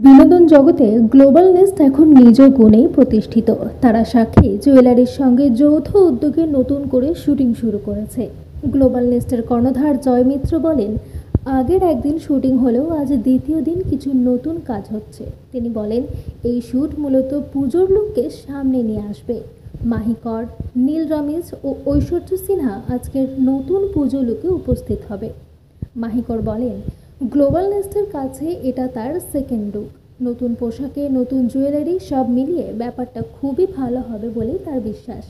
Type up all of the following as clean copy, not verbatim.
বিনোদন জগতে global nest এখন নিজ গুণেই প্রতিষ্ঠিত। তারা সাক্ষী জুয়েলারির সঙ্গে যৌথ উদ্যোগে নতুন করে শুটিং শুরু করেছে। গ্লোবাল নেস্টের কর্ণধার জয় মিত্র বলেন, আগের একদিন শুটিং হলেও আজ দ্বিতীয় দিন কিছু নতুন কাজ হচ্ছে। তিনি বলেন, এই শ্যুট মূলত পুজোর লুককে সামনে নিয়ে আসবে। মাহি কর, নীল রমিজ ও ঐশ্বর্য সিনহা আজকের নতুন পুজো লুকে উপস্থিত হবে। মাহিকর বলেন, গ্লোবাল নেস্টের কাছে এটা তার সেকেন্ড লুক। নতুন পোশাকে নতুন জুয়েলারি সব মিলিয়ে ব্যাপারটা খুবই ভালো হবে বলে তার বিশ্বাস।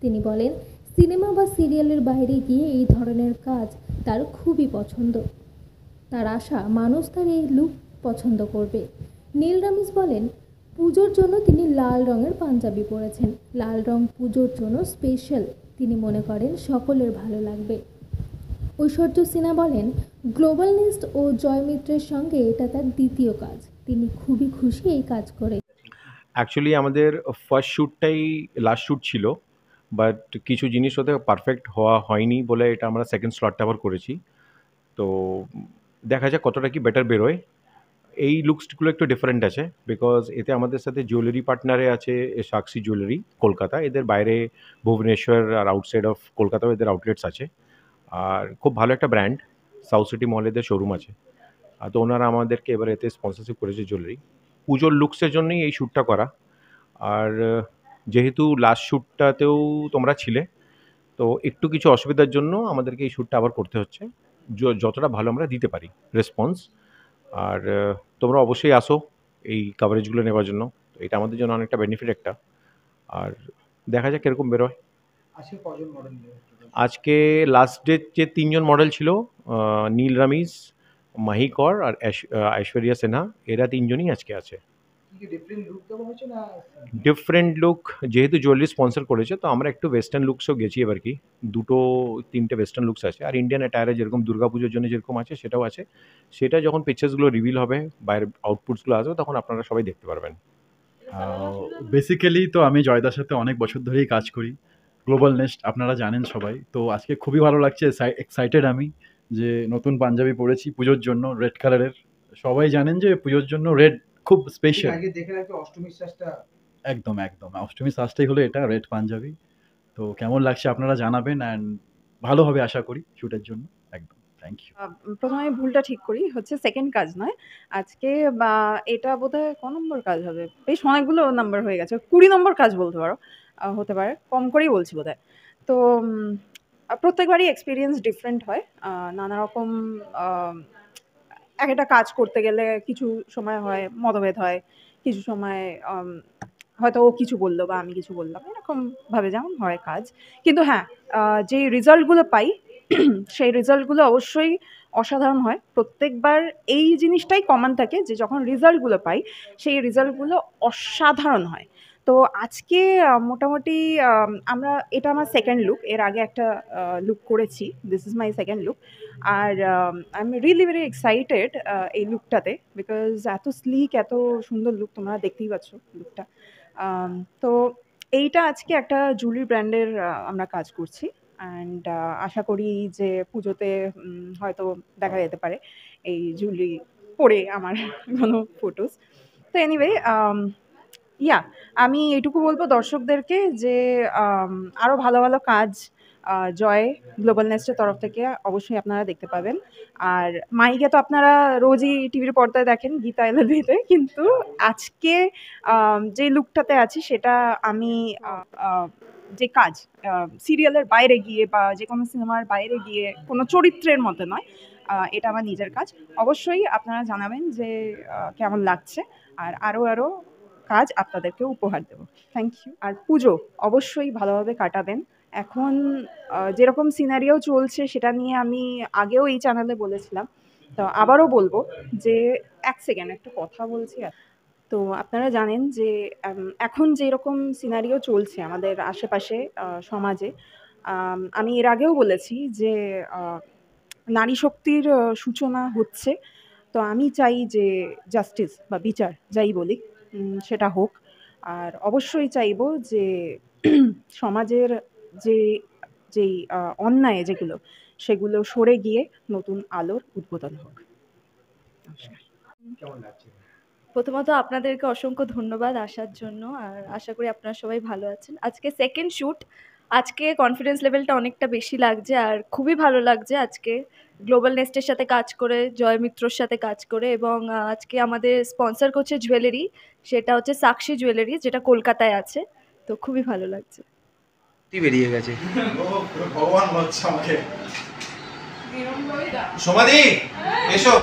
তিনি বলেন, সিনেমা বা সিরিয়ালের বাইরে গিয়ে এই ধরনের কাজ তার খুবই পছন্দ। তার আশা মানুষ তার এই লুক পছন্দ করবে। নীল রামিজ বলেন, পুজোর জন্য তিনি লাল রঙের পাঞ্জাবি পরেছেন। লাল রং পুজোর জন্য স্পেশাল। তিনি মনে করেন সকলের ভালো লাগবে। ঐশ্বর্য সিনহা বলেন, গ্লোবাল নেস্ট ও জয় মিত্রের সঙ্গে এটা তার দ্বিতীয় কাজ। তিনি খুবই খুশি এই কাজ করে। অ্যাকচুয়ালি আমাদের ফার্স্ট শ্যুটটাই লাস্ট শ্যুট ছিল, বাট কিছু জিনিস ওতে পারফেক্ট হয়নি বলে এটা আমরা সেকেন্ড স্লটটা আবার করেছি। তো দেখা যাক কতটা কি বেটার বেরোয়। এই লুকসগুলো একটু ডিফারেন্ট আছে, বিকজ এতে আমাদের সাথে জুয়েলারি পার্টনারে আছে সাক্ষী জুয়েলারি কলকাতা। এদের বাইরে ভুবনেশ্বর আর আউটসাইড অফ কলকাতাও এদের আউটলেটস আছে। আর খুব ভালো একটা ব্র্যান্ড সাউথ সিটি মলে এদের শোরুম আছে। তো ওনারা আমাদেরকে এবার এতে স্পন্সরশিপ করেছে জুয়েলারি। পুজোর লুকসের জন্যই এই শ্যুটটা করা। আর যেহেতু লাস্ট শ্যুটটাতেও তোমরা ছিলে, তো একটু কিছু অসুবিধার জন্য আমাদেরকে এই শ্যুটটা আবার করতে হচ্ছে। যতটা ভালো আমরা দিতে পারি রেসপন্স। আর তোমরা অবশ্যই আসো এই কভারেজগুলো নেওয়ার জন্য। তো এটা আমাদের জন্য অনেকটা বেনিফিট একটা। আর দেখা যাক কীরকম বেরোয়। আজকে লাস্ট ডে যে ৩ জন মডেল ছিল, নীল রামিজ, মাহি কর আর ঐশ্বরিয়া সিনহা, এরা ৩ জনই আজকে আছে। ডিফারেন্ট লুক যেহেতু জুয়েলারি স্পন্সর করেছে, তো আমরা একটু ওয়েস্টার্ন লুকসও গেছি এবার কি। 2-3টে ওয়েস্টার্ন লুকস আছে। আর ইন্ডিয়ান অ্যাটায়ারে যেরকম দুর্গাপুজোর জন্য যেরকম আছে সেটাও আছে। সেটা যখন পিকচার্সগুলো রিভিল হবে, বাইরের আউটপুটসগুলো আসবে, তখন আপনারা সবাই দেখতে পারবেন। বেসিক্যালি তো আমি জয়দার সাথে অনেক বছর ধরেই কাজ করি। গ্লোবাল নেস্ট আপনারা জানেন সবাই। তো আজকে খুবই ভালো লাগছে, এক্সাইটেড আমি যে নতুন পাঞ্জাবি পরেছি পুজোর জন্য রেড কালারের। সবাই জানেন যে পুজোর জন্য রেড খুব স্পেশাল। একদম একদম অষ্টমীর সাজটাই হলো এটা, রেড পাঞ্জাবি। তো কেমন লাগছে আপনারা জানাবেন, অ্যান্ড ভালো হবে আশা করি শ্যুটের জন্য। একদম থ্যাংক ইউ। প্রথমে ভুলটা ঠিক করি, হচ্ছে সেকেন্ড কাজ নয় আজকে, বা এটা বোধহয় ক নম্বর কাজ হবে, বেশ অনেকগুলো নাম্বার হয়ে গেছে, 20 নম্বর কাজ বলতে পারো, হতে পারে, কম করেই বলছি বোধহয়। তো প্রত্যেকবারই এক্সপিরিয়েন্স ডিফারেন্ট হয়। নানা রকম এক একটা কাজ করতে গেলে কিছু সময় হয় মতভেদ হয়, কিছু সময় হয়তো ও কিছু বললো বা আমি কিছু বললাম, এরকমভাবে যেমন হয় কাজ। কিন্তু হ্যাঁ, যে রেজাল্টগুলো পাই সেই রেজাল্টগুলো অবশ্যই অসাধারণ হয়। প্রত্যেকবার এই জিনিসটাই কমন থাকে যে যখন রেজাল্টগুলো পাই সেই রেজাল্টগুলো অসাধারণ হয়। তো আজকে মোটামুটি এটা আমার সেকেন্ড লুক। এর আগে একটা লুক করেছি, this is my second look. আর I am really very excited এই লুকটাতে, বিকজ এত স্লিক, এত সুন্দর লুক, তোমরা দেখতেই পাচ্ছ লুকটা। তো এইটা আজকে একটা জুয়েলারি ব্র্যান্ডের আমরা কাজ করছি, অ্যান্ড আশা করি যে পুজোতে হয়তো দেখা যেতে পারে এই জুয়েলারি পরে আমার কোনো ফটোস। তো এনিওয়ে, ইয়া, আমি এইটুকু বলবো দর্শকদেরকে যে আরও ভালো ভালো কাজ জয় গ্লোবাল নেস্টের তরফ থেকে অবশ্যই আপনারা দেখতে পাবেন। আর মাইকে তো আপনারা রোজই টিভির পর্দায় দেখেন গীতা এলএলবিতে, কিন্তু আজকে যে লুকটাতে আছি সেটা আমি যে কাজ সিরিয়ালের বাইরে গিয়ে বা যে কোনো সিনেমার বাইরে গিয়ে কোনো চরিত্রের মতো নয়, এটা আমার নিজের কাজ। অবশ্যই আপনারা জানাবেন যে কেমন লাগছে, আর আরও কাজ আপনাদেরকে উপহার দেব। Thank you. আর পুজো অবশ্যই ভালোভাবে কাটাবেন। এখন যেরকম সিনারিও চলছে সেটা নিয়ে আমি আগেও এই চ্যানেলে বলেছিলাম, তো আবারও বলবো যে এক সেকেন্ড একটা কথা বলছি। তো আপনারা জানেন যে এখন যেরকম সিনারিও চলছে আমাদের আশেপাশে সমাজে, আমি এর আগেও বলেছি যে নারী শক্তির সূচনা হচ্ছে। তো আমি চাই যে জাস্টিস বা বিচার যাই বলি সেটা হোক। আর অবশ্যই চাইবো যে সমাজের যে যেই অন্যায় যেগুলো সেগুলো সরে গিয়ে নতুন আলোর উদ্বোধন হোক। নমস্কার। প্রথমত আপনাদেরকে অসংখ্য ধন্যবাদ আসার জন্য। আর আশা করি আপনারা সবাই ভালো আছেন। আজকে সেকেন্ড শ্যুট। আজকে কনফিডেন্স লেভেলটা অনেকটা বেশি লাগছে আর খুবই ভালো লাগছে আজকে গ্লোবাল নেস্টের সাথে কাজ করে, জয় মিত্রর সাথে কাজ করে এবং আজকে আমাদের স্পন্সর করছে জুয়েলারি, সেটা হচ্ছে সাক্ষী জুয়েলারি, যেটা কলকাতায় আছে। তো খুবই ভালো লাগছে। বেরিয়ে গেছে। ভগবান হচ্ছে আমাকে। সমাধি এসো।